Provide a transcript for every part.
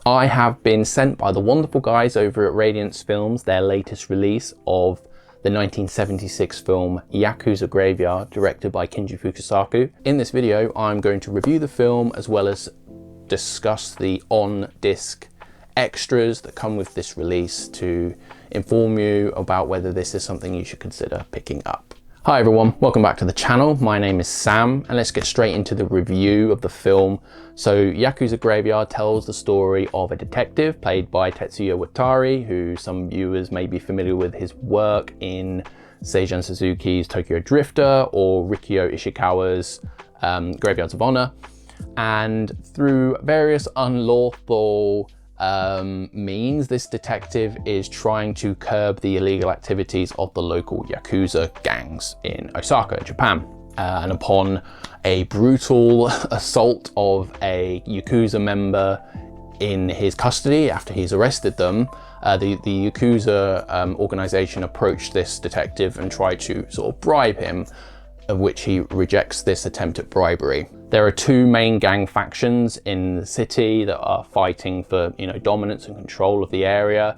I have been sent by the wonderful guys over at Radiance Films their latest release of the 1976 film Yakuza Graveyard, directed by Kinji Fukasaku. In this video, I'm going to review the film as well as discuss the on-disc extras that come with this release to inform you about whether this is something you should consider picking up. Hi everyone, welcome back to the channel. My name is Sam and let's get straight into the review of the film. So Yakuza Graveyard tells the story of a detective played by Tetsuya Watari, who some viewers may be familiar with his work in Seijun Suzuki's Tokyo Drifter or Rikyo Ishikawa's Graveyards of Honor. And through various unlawful means, this detective is trying to curb the illegal activities of the local Yakuza gangs in Osaka, Japan. And upon a brutal assault of a Yakuza member in his custody after he's arrested them, the Yakuza organization approached this detective and tried to sort of bribe him, of which he rejects this attempt at bribery. There are two main gang factions in the city that are fighting for, dominance and control of the area.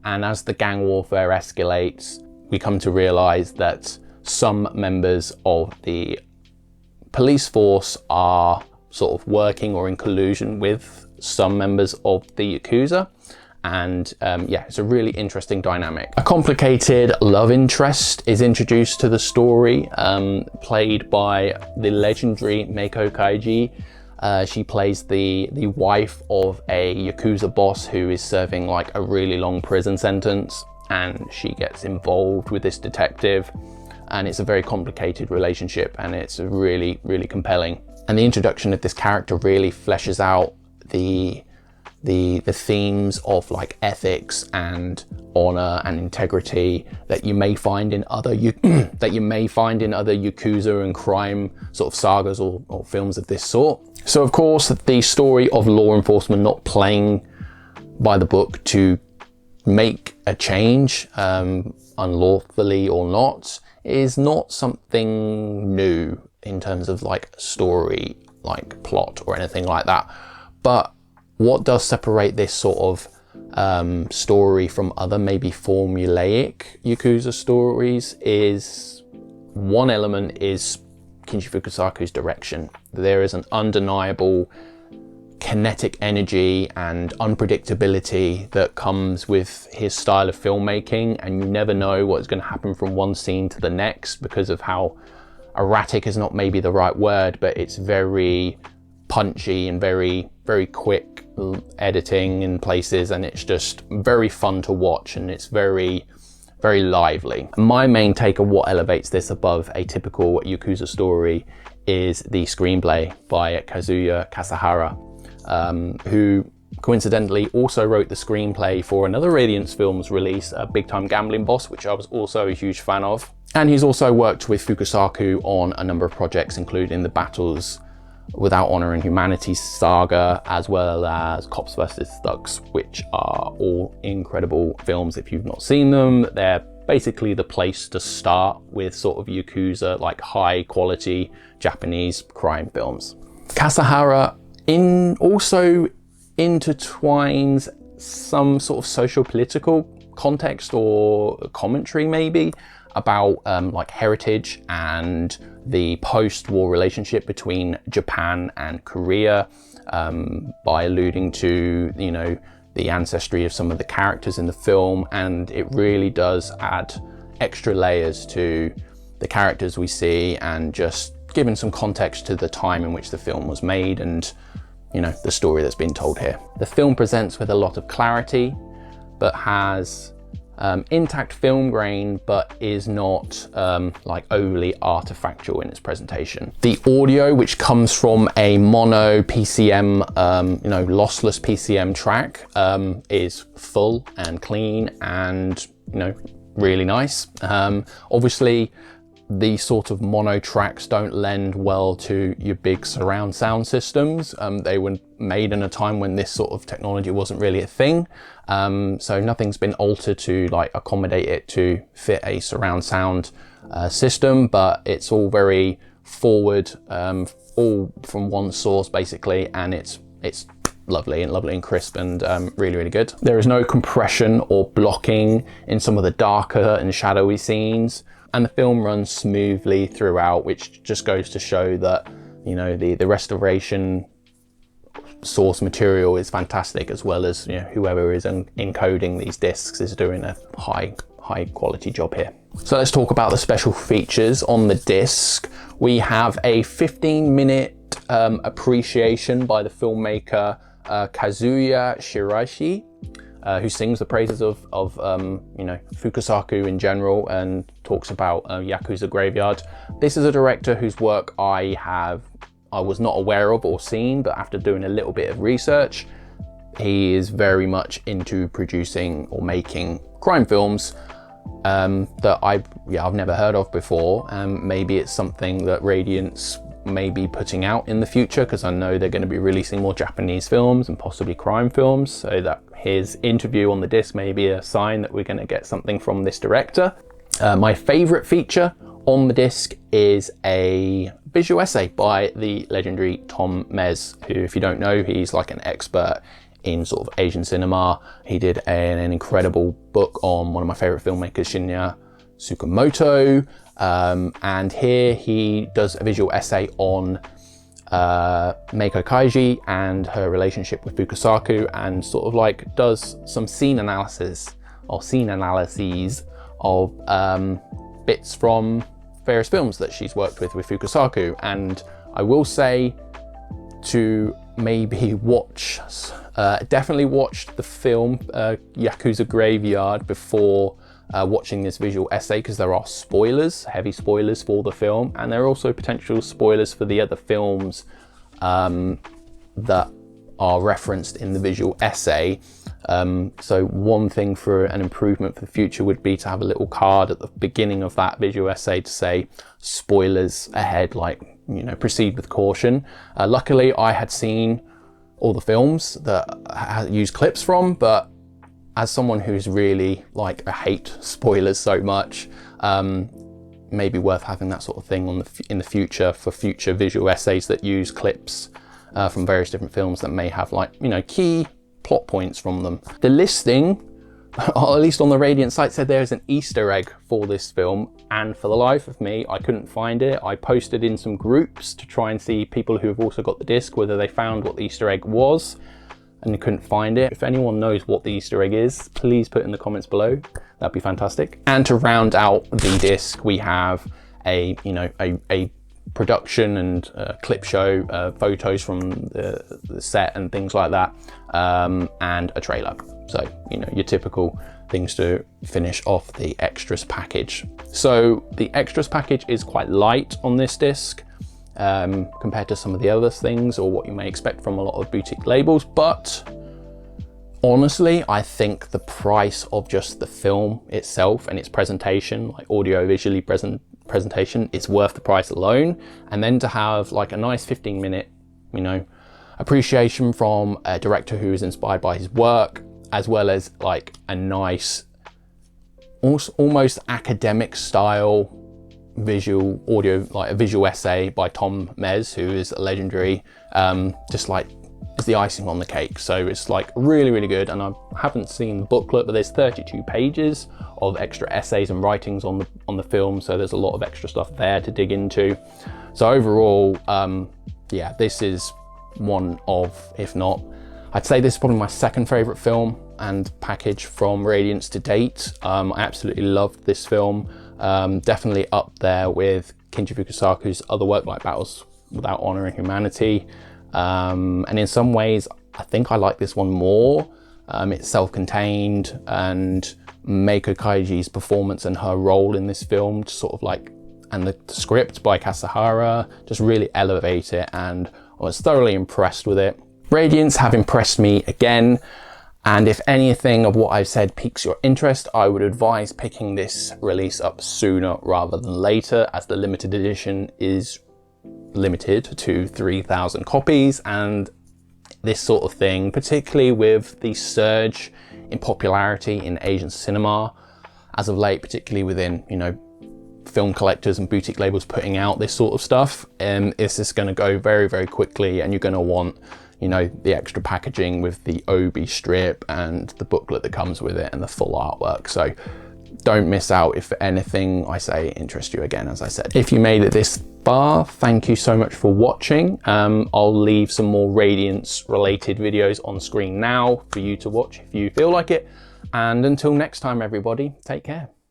And as the gang warfare escalates, we come to realize that some members of the police force are sort of working or in collusion with some members of the Yakuza. And yeah, it's a really interesting dynamic. A complicated love interest is introduced to the story, played by the legendary Meiko Kaiji. She plays the wife of a Yakuza boss who is serving like a really long prison sentence, and she gets involved with this detective, and it's a very complicated relationship, and it's really, really compelling. And the introduction of this character really fleshes out the themes of like ethics and honor and integrity that you may find in other Yakuza and crime sort of sagas or films of this sort. So of course, the story of law enforcement not playing by the book to make a change, unlawfully or not, is not something new in terms of like story, like plot or anything like that. But what does separate this sort of story from other maybe formulaic Yakuza stories is one element is Kinji Fukasaku's direction. There is an undeniable kinetic energy and unpredictability that comes with his style of filmmaking, and you never know what's going to happen from one scene to the next because of how erratic is not maybe the right word, but it's very punchy and very, very quick editing in places, and it's just very fun to watch, and it's very, very lively. My main take of what elevates this above a typical Yakuza story is the screenplay by Kazuya Kasahara, who coincidentally also wrote the screenplay for another Radiance Films release, Big Time Gambling Boss, which I was also a huge fan of. And he's also worked with Fukasaku on a number of projects, including the Battles Without Honor and Humanity saga, as well as Cops vs Thugs, which are all incredible films. If you've not seen them, they're basically the place to start with sort of Yakuza, like high quality Japanese crime films. Kasahara also intertwines some sort of socio-political context or commentary maybe about like heritage and the post-war relationship between Japan and Korea, by alluding to, the ancestry of some of the characters in the film. And it really does add extra layers to the characters we see, and just giving some context to the time in which the film was made and, the story that's been told here. The film presents with a lot of clarity, but has intact film grain, but is not like overly artifactual in its presentation. The audio, which comes from a mono PCM, lossless PCM track, is full and clean and, really nice. Obviously, these sort of mono tracks don't lend well to your big surround sound systems. They were made in a time when this sort of technology wasn't really a thing. So nothing's been altered to like accommodate it to fit a surround sound system, but it's all very forward, all from one source basically, and it's lovely and crisp and really, really good. There is no compression or blocking in some of the darker and shadowy scenes, and the film runs smoothly throughout, which just goes to show that, you know, the restoration source material is fantastic, as well as, you know, whoever is encoding these discs is doing a high quality job here. So let's talk about the special features on the disc. We have a 15-minute appreciation by the filmmaker Kazuya Shiraishi, who sings the praises of you know, Fukasaku in general, and talks about Yakuza Graveyard. This is a director whose work I was not aware of or seen, but after doing a little bit of research, he is very much into producing or making crime films that I've never heard of before. Maybe it's something that Radiance may be putting out in the future, because I know they're going to be releasing more Japanese films and possibly crime films, so that his interview on the disc may be a sign that we're going to get something from this director. My favorite feature on the disc is a visual essay by the legendary Tom Mes, who, if you don't know, he's like an expert in sort of Asian cinema. He did an incredible book on one of my favorite filmmakers, Shinya Tsukamoto, and here he does a visual essay on Meiko Kaiji and her relationship with Fukasaku, and sort of like does some scene analyses of bits from various films that she's worked with Fukasaku. And I will say to maybe definitely watch the film Yakuza Graveyard before watching this visual essay, because there are spoilers, heavy spoilers for the film, and there are also potential spoilers for the other films that are referenced in the visual essay. So one thing for an improvement for the future would be to have a little card at the beginning of that visual essay to say spoilers ahead, like, you know, proceed with caution. Luckily I had seen all the films that I use clips from, but as someone who's really like, I hate spoilers so much, maybe worth having that sort of thing in the future for future visual essays that use clips from various different films that may have, like, you know, key plot points from them. The listing, or at least on the Radiance site, said there's an Easter egg for this film, and for the life of me, I couldn't find it. I posted in some groups to try and see people who have also got the disc, whether they found what the Easter egg was, and couldn't find it. If anyone knows what the Easter egg is, please put in the comments below. That'd be fantastic. And to round out the disc, we have a production and clip show, photos from the set and things like that, and a trailer. So, you know, your typical things to finish off the extras package. So the extras package is quite light on this disc compared to some of the other things, or what you may expect from a lot of boutique labels, but honestly, I think the price of just the film itself and its presentation, like audio-visually presentation, it's worth the price alone. And then to have like a nice 15-minute, you know, appreciation from a director who is inspired by his work, as well as like a nice, almost academic style visual audio, like a visual essay by Tom Mes, who is a legendary, just like is the icing on the cake. So it's like really, really good. And I haven't seen the booklet, but there's 32 pages of extra essays and writings on the film. So there's a lot of extra stuff there to dig into. So overall, yeah, this is one of, if not, I'd say this is probably my second favorite film and package from Radiance to date. I absolutely loved this film. Definitely up there with Kinji Fukasaku's other work like Battles Without Honor and Humanity. And in some ways, I think I like this one more. It's self-contained, and Meiko Kaiji's performance and her role in this film, just sort of like, and the script by Kasahara just really elevate it, and I was thoroughly impressed with it. Radiance have impressed me again, and if anything of what I've said piques your interest, I would advise picking this release up sooner rather than later, as the limited edition is limited to 3,000 copies, and this sort of thing, particularly with the surge in popularity in Asian cinema as of late, particularly within, you know, film collectors and boutique labels putting out this sort of stuff, it's just going to go very, very quickly, and you're going to want, you know, the extra packaging with the Obi strip and the booklet that comes with it and the full artwork. So don't miss out if anything I say interests you. Again, as I said, if you made it this far, thank you so much for watching. I'll leave some more Radiance related videos on screen now for you to watch if you feel like it. And until next time, everybody, take care.